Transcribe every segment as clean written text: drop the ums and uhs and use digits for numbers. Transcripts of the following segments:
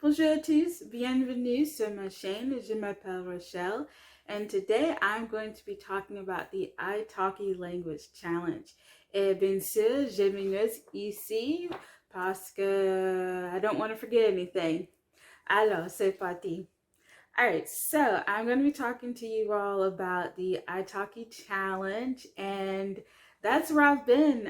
Bonjour à tous, bienvenue sur ma chaîne. Je m'appelle Rochelle, and today I'm going to be talking about the Italki Language Challenge. Et bien sûr, je me note ici parce que I don't want to forget anything. Alors, c'est parti. Alright, so I'm going to be talking to you all about the Italki Challenge, and that's where I've been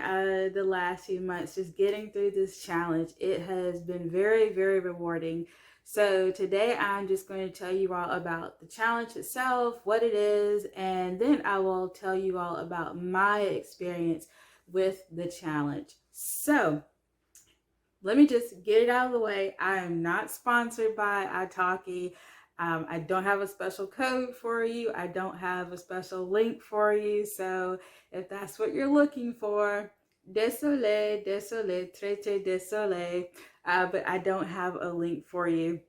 the last few months, just getting through this challenge. It has been very, very rewarding. So today I'm just going to tell you all about the challenge itself, what it is, and then I will tell you all about my experience with the challenge. So let me just get it out of the way. I am not sponsored by Italki. I don't have a special code for you. I don't have a special link for you. So if that's what you're looking for, désolé, très désolé, but I don't have a link for you.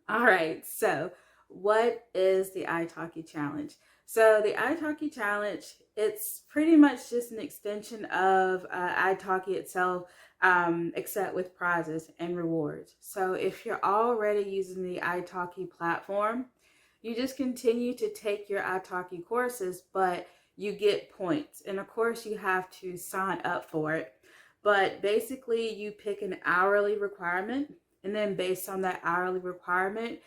All right, so what is the Italki Challenge? So the Italki Challenge, it's pretty much just an extension of Italki itself, except with prizes and rewards. So if you're already using the Italki platform, you just continue to take your Italki courses, but you get points. And of course, you have to sign up for it. But basically, you pick an hourly requirement, and then based on that hourly requirement,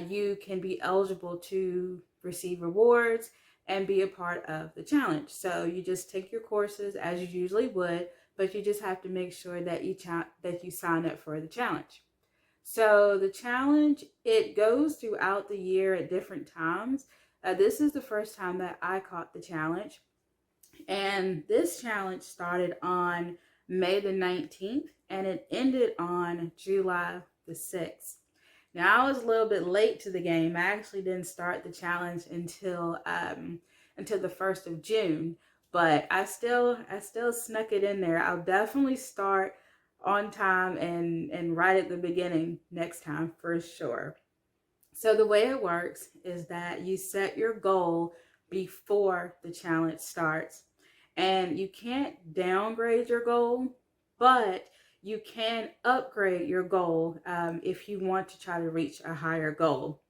you can be eligible to receive rewards and be a part of the challenge. So you just take your courses as you usually would, but you just have to make sure that you sign up for the challenge. So the challenge, it goes throughout the year at different times. This is the first time that I caught the challenge. And this challenge started on May the 19th and it ended on July the 6th. Now, I was a little bit late to the game. I actually didn't start the challenge until the 1st of June, but I still snuck it in there. I'll definitely start on time and right at the beginning next time for sure. So the way it works is that you set your goal before the challenge starts. And you can't downgrade your goal, but you can upgrade your goal if you want to try to reach a higher goal.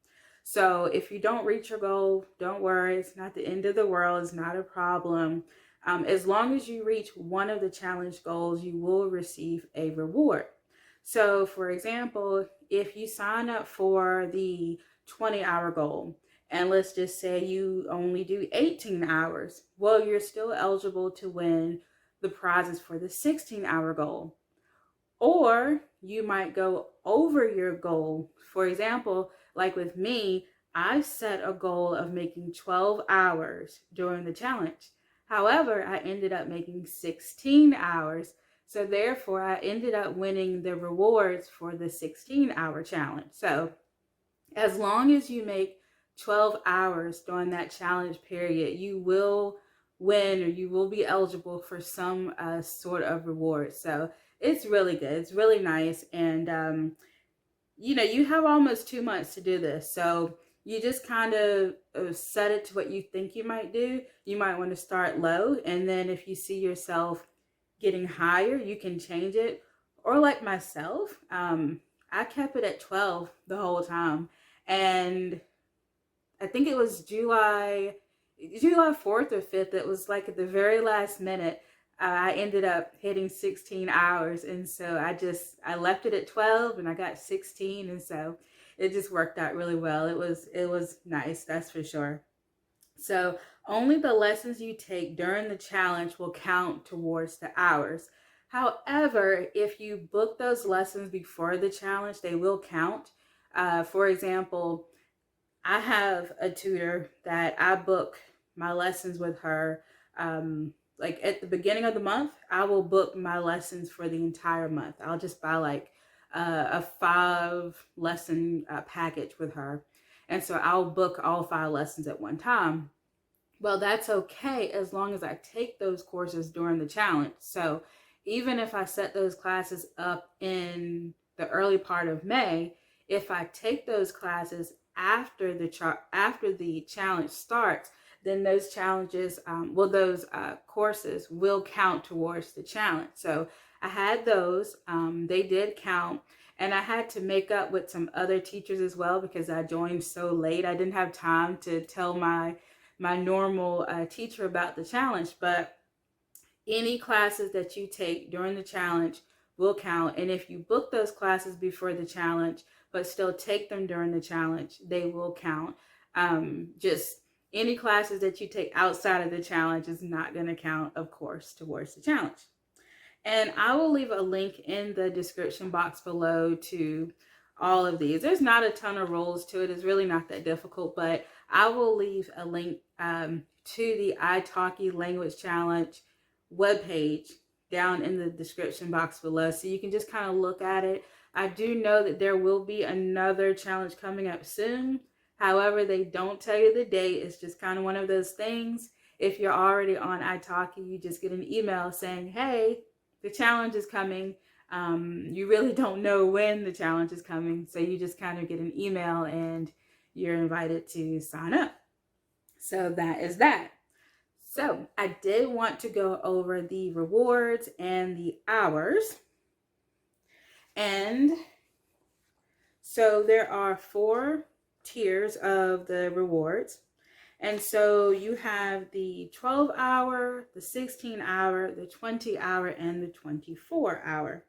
So if you don't reach your goal, don't worry. It's not the end of the world. It's not a problem. As long as you reach one of the challenge goals, you will receive a reward. So for example, if you sign up for the 20-hour goal, and let's just say you only do 18 hours, well, you're still eligible to win the prizes for the 16-hour goal. Or you might go over your goal. For example, like with me, I set a goal of making 12 hours during the challenge. However, I ended up making 16 hours. So therefore, I ended up winning the rewards for the 16-hour challenge. So as long as you make 12 hours during that challenge period, you will win or you will be eligible for some sort of reward. So it's really good. It's really nice. And, you have almost 2 months to do this. So you just kind of set it to what you think you might do. You might want to start low. And then if you see yourself getting higher, you can change it. Or like myself, I kept it at 12 the whole time. And I think it was July 4th or 5th. It was like at the very last minute, I ended up hitting 16 hours. And so I left it at 12 and I got 16. And so it just worked out really well. It was nice, that's for sure. So only the lessons you take during the challenge will count towards the hours. However, if you book those lessons before the challenge, they will count. For example, I have a tutor that I book my lessons with her. Like at the beginning of the month, I will book my lessons for the entire month. I'll just buy like a 5-lesson package with her. And so I'll book all 5 lessons at one time. Well, that's okay as long as I take those courses during the challenge. So even if I set those classes up in the early part of May, if I take those classes after the challenge starts, then those courses will count towards the challenge. So I had those, they did count. And I had to make up with some other teachers as well because I joined so late. I didn't have time to tell my normal teacher about the challenge, but any classes that you take during the challenge will count. And if you book those classes before the challenge, but still take them during the challenge, they will count. Just any classes that you take outside of the challenge is not going to count, of course, towards the challenge. And I will leave a link in the description box below to all of these. There's not a ton of rules to it. It's really not that difficult, but I will leave a link to the Italki Language Challenge webpage down in the description box below, so you can just kind of look at it. I do know that there will be another challenge coming up soon. However, they don't tell you the date. It's just kind of one of those things. If you're already on Italki, you just get an email saying, hey, the challenge is coming. You really don't know when the challenge is coming, so you just kind of get an email and you're invited to sign up. So that is that. So I did want to go over the rewards and the hours. And so there are 4 tiers of the rewards. And so you have the 12-hour, the 16-hour, the 20-hour, and the 24-hour.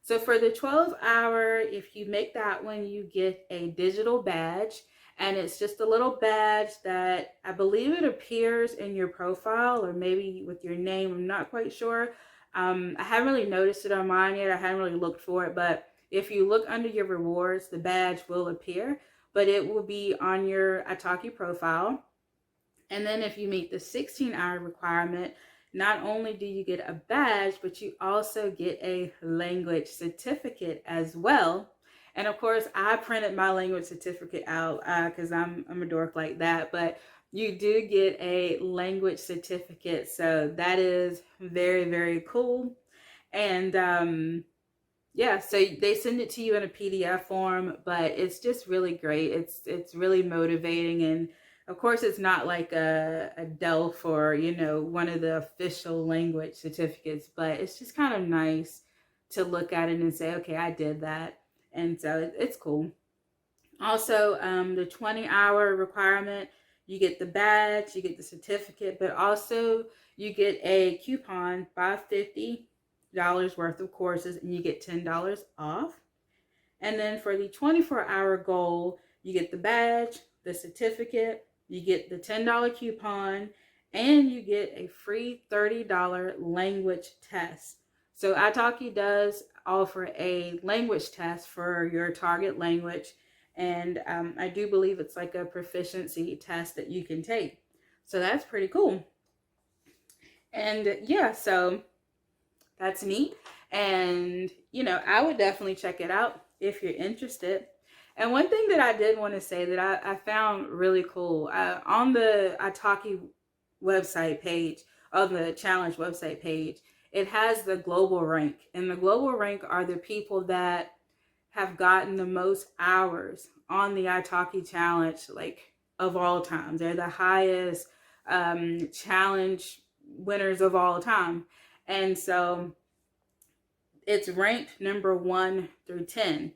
So for the 12-hour, if you make that one, you get a digital badge. And it's just a little badge that I believe it appears in your profile or maybe with your name. I'm not quite sure. I haven't really noticed it on mine yet. I haven't really looked for it. But if you look under your rewards, the badge will appear. But it will be on your Italki profile. And then if you meet the 16-hour requirement, not only do you get a badge, but you also get a language certificate as well. And of course, I printed my language certificate out because I'm a dork like that. But you do get a language certificate. So that is very, very cool. And yeah, so they send it to you in a PDF form, but it's just really great. It's really motivating. And of course, it's not like a DELF or, you know, one of the official language certificates, but it's just kind of nice to look at it and say, okay, I did that. And so it's cool. Also, the 20-hour requirement, you get the badge, you get the certificate, but also you get a coupon, buy $50 worth of courses, and you get $10 off. And then for the 24-hour goal, you get the badge, the certificate, you get the $10 coupon, and you get a free $30 language test. So Italki does offer a language test for your target language, and I do believe it's like a proficiency test that you can take. So that's pretty cool. And yeah, so that's neat. And, you know, I would definitely check it out if you're interested. And one thing that I did want to say that I found really cool, on the Italki website page, of the challenge website page, it has the global rank. And the global rank are the people that have gotten the most hours on the Italki challenge, like, of all time. They're the highest challenge winners of all time. And so it's ranked number 1 through 10.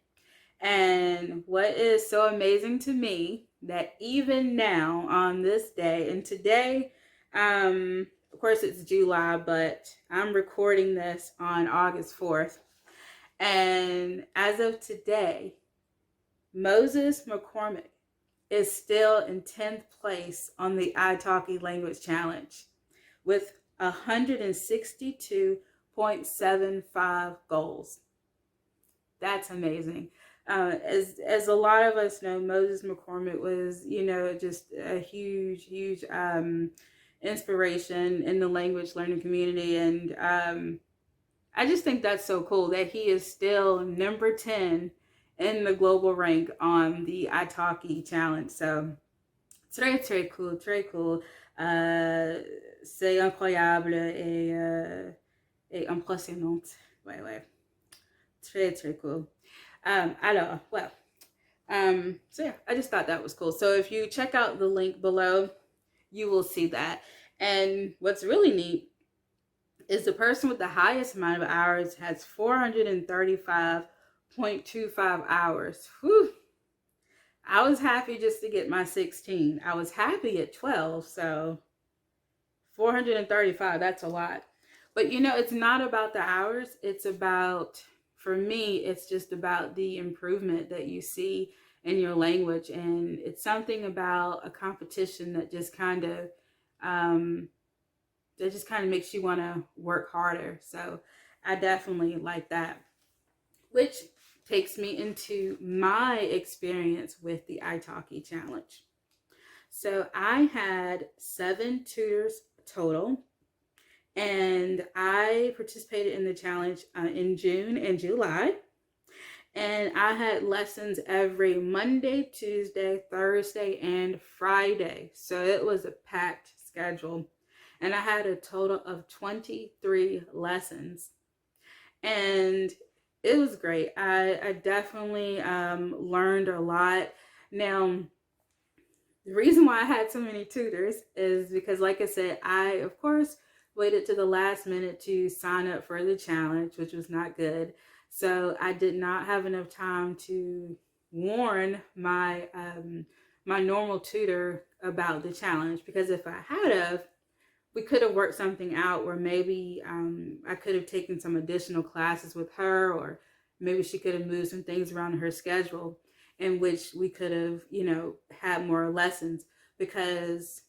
And what is so amazing to me, that even now on this day, and today, of course it's July, but I'm recording this on August 4th. And as of today, Moses McCormick is still in 10th place on the Italki Language Challenge with 162.75 goals. That's amazing. As a lot of us know, Moses McCormick was, you know, just a huge inspiration in the language learning community. And I just think that's so cool that he is still number 10 in the global rank on the Italki challenge. So très cool, très cool. C'est incroyable et impressionnant. Ouais. Très cool. Alors, well, so yeah, I just thought that was cool. So if you check out the link below, you will see that. And what's really neat is the person with the highest amount of hours has 435 0.25 hours. Whew. I was happy just to get my 16. I was happy at 12, so 435, that's a lot. But you know, it's not about the hours. It's about, for me, it's just about the improvement that you see in your language. And it's something about a competition that just kind of, makes you want to work harder. So I definitely like that. Which takes me into my experience with the Italki challenge. So I had 7 tutors total, and I participated in the challenge in June and July. And I had lessons every Monday, Tuesday, Thursday, and Friday. So it was a packed schedule. And I had a total of 23 lessons. And it was great. I definitely learned a lot. Now, the reason why I had so many tutors is because, like I said, I, of course, waited to the last minute to sign up for the challenge, which was not good. So I did not have enough time to warn my my normal tutor about the challenge, because if I had of, we could have worked something out where maybe I could have taken some additional classes with her, or maybe she could have moved some things around in her schedule in which we could have, you know, had more lessons, because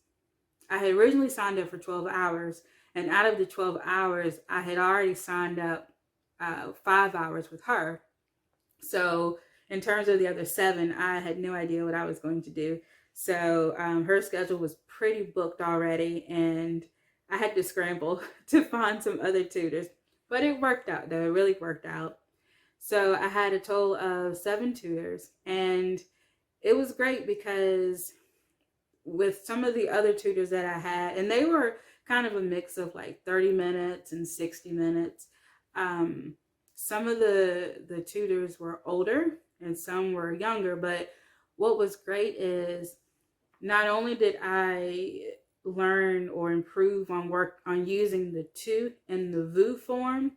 I had originally signed up for 12 hours, and out of the 12 hours, I had already signed up 5 hours with her. So in terms of the other 7, I had no idea what I was going to do. So her schedule was pretty booked already, and I had to scramble to find some other tutors. But it worked out, though. It really worked out. So I had a total of 7 tutors, and it was great because with some of the other tutors that I had, and they were kind of a mix of like 30 minutes and 60 minutes. Some of the tutors were older and some were younger, but what was great is not only did I learn or improve on work on using the tu and the vous form,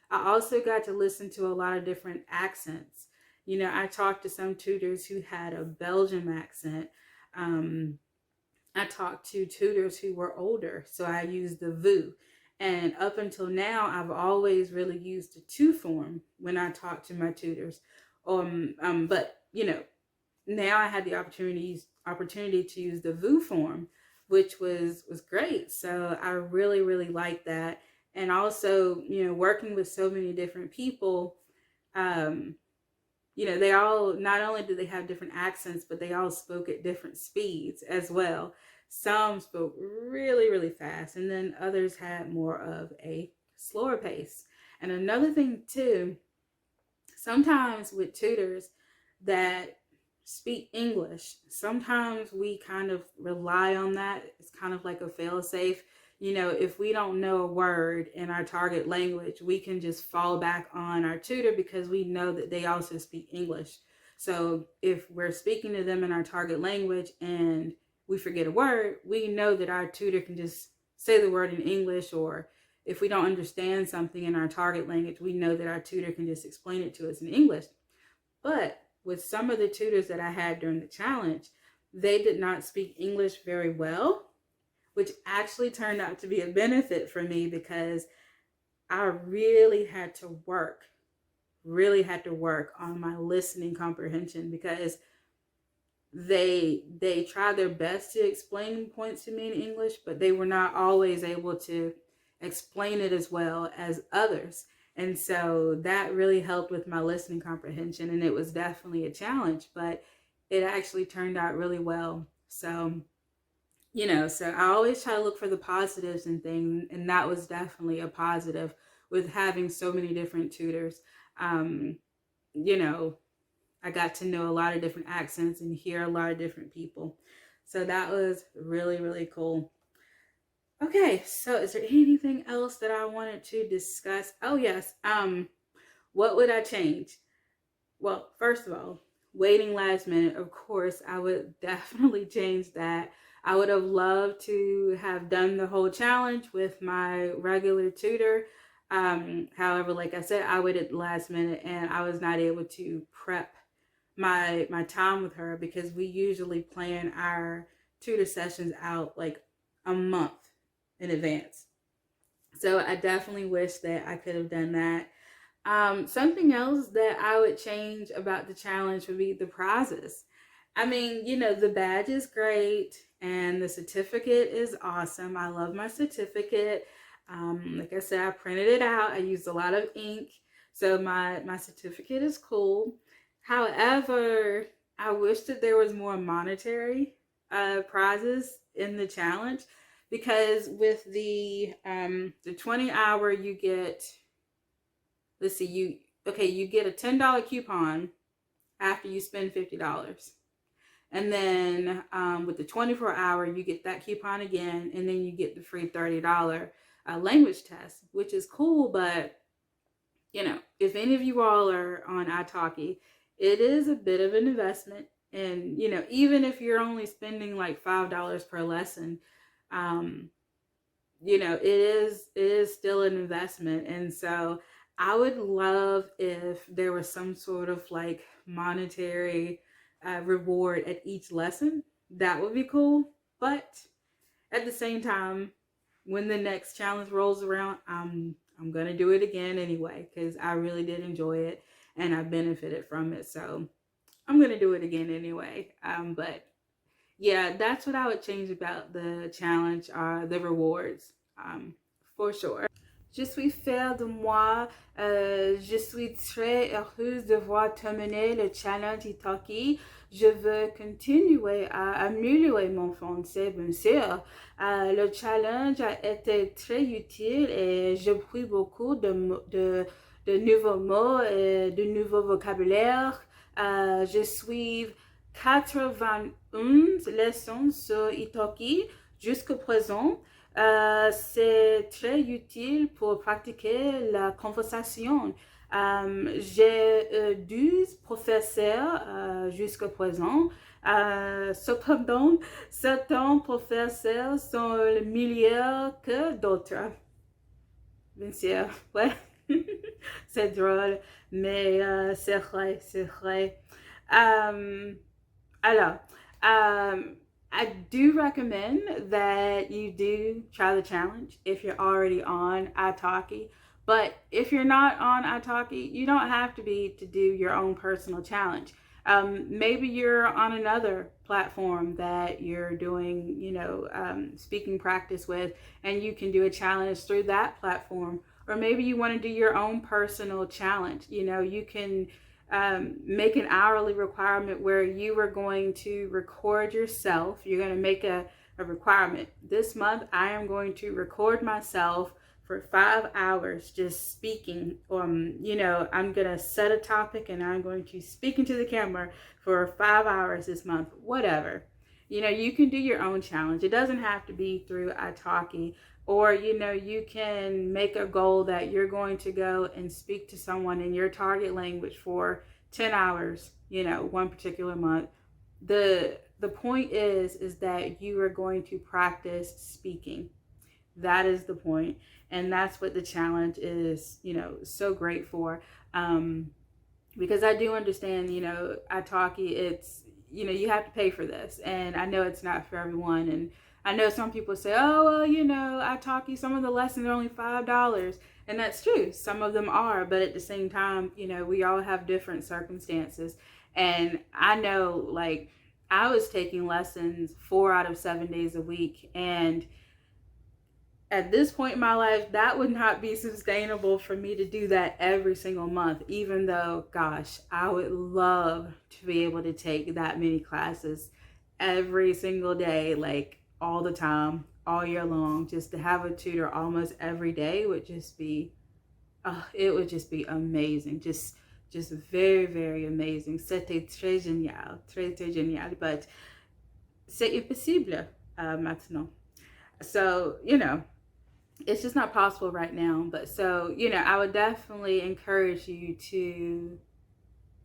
I also got to listen to a lot of different accents. You know, I talked to some tutors who had a Belgian accent. I talked to tutors who were older, so I used the vous. And up until now, I've always really used the tu form when I talk to my tutors. But you know, now I had the opportunity to use the vous form, which was great. So I really liked that. And also, you know, working with so many different people, you know, they all, not only did they have different accents, but they all spoke at different speeds as well. Some spoke really fast, and then others had more of a slower pace. And another thing too, sometimes with tutors that speak English, sometimes we kind of rely on that. It's kind of like a fail-safe. You know, if we don't know a word in our target language, we can just fall back on our tutor because we know that they also speak English. So if we're speaking to them in our target language and we forget a word, we know that our tutor can just say the word in English, or if we don't understand something in our target language, we know that our tutor can just explain it to us in English. But with some of the tutors that I had during the challenge, they did not speak English very well, which actually turned out to be a benefit for me because I really had to work on my listening comprehension, because they try their best to explain points to me in English, but they were not always able to explain it as well as others. And so that really helped with my listening comprehension, and it was definitely a challenge, but it actually turned out really well. So, you know, so I always try to look for the positives in things, and that was definitely a positive with having so many different tutors. You know, I got to know a lot of different accents and hear a lot of different people. So that was really cool. Okay, so is there anything else that I wanted to discuss? Oh yes, what would I change? Well, first of all, waiting last minute, of course, I would definitely change that. I would have loved to have done the whole challenge with my regular tutor. However, like I said, I waited the last minute and I was not able to prep my time with her because we usually plan our tutor sessions out like a month in advance. So I definitely wish that I could have done that. Something else that I would change about the challenge would be the prizes. I mean, the badge is great and the certificate is awesome. I love my certificate. Like I said, I printed it out. I used a lot of ink. So my certificate is cool. However, I wish that there was more monetary prizes in the challenge because with the 20 hour you get, let's see, you get a $10 coupon after you spend $50. And then with the 24 hour, you get that coupon again, and then you get the free $30 language test, which is cool. But, if any of you all are on Italki, it is a bit of an investment. And, even if you're only spending like $5 per lesson, it is still an investment. And so I would love if there was some sort of like monetary reward at each lesson. That would be cool. But at the same time, when the next challenge rolls around, I'm gonna do it again anyway because I really did enjoy it and I benefited from it. So I'm gonna do it again anyway. But yeah, that's what I would change about the challenge, the rewards, for sure. Je suis fière de moi. Je suis très heureuse de voir terminer le challenge Italki. Je veux continuer à améliorer mon français, bien sûr. Le challenge a été très utile et j'ai appris beaucoup de nouveaux mots et de nouveaux vocabulaires. Je suis 91 leçons sur Italki jusqu'à présent. C'est très utile pour pratiquer la conversation. J'ai 12 professeurs jusqu'à présent. Cependant, certains professeurs sont les meilleurs que d'autres. Bien sûr, ouais. C'est drôle, mais c'est vrai, c'est vrai. Alors, I do recommend that you do try the challenge if you're already on Italki. But if you're not on Italki, you don't have to be to do your own personal challenge. Maybe you're on another platform that you're doing, speaking practice with, and you can do a challenge through that platform. Or maybe you want to do your own personal challenge. You can make an hourly requirement where you are going to record yourself. You're going to make a requirement. This month, I am going to record myself for 5 hours just speaking. I'm going to set a topic and I'm going to speak into the camera for 5 hours this month, whatever. You can do your own challenge. It doesn't have to be through Italki. Or, you can make a goal that you're going to go and speak to someone in your target language for 10 hours, one particular month. The point is that you are going to practice speaking. That is the point. And that's what the challenge is, so great for. Because I do understand, Italki, it's, you have to pay for this. And I know it's not for everyone. And I know some people say, oh, well, Italki, some of the lessons are only $5. And that's true. Some of them are. But at the same time, we all have different circumstances. And I know, like, I was taking lessons 4 out of 7 days a week. And at this point in my life, that would not be sustainable for me to do that every single month, even though, gosh, I would love to be able to take that many classes every single day, like all the time, all year long. Just to have a tutor almost every day would just be, it would just be amazing. Just very, very amazing. C'était très génial, très, très génial. But c'est impossible maintenant. So, it's just not possible right now. But so, I would definitely encourage you to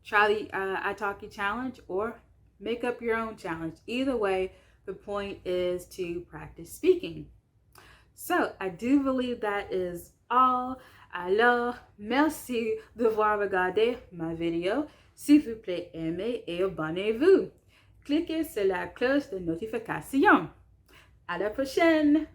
try the Italki challenge or make up your own challenge. Either way, the point is to practice speaking. So I do believe that is all. Alors, merci d'avoir regardé ma vidéo. S'il vous plaît, aimez et abonnez-vous. Cliquez sur la cloche de notification. À la prochaine!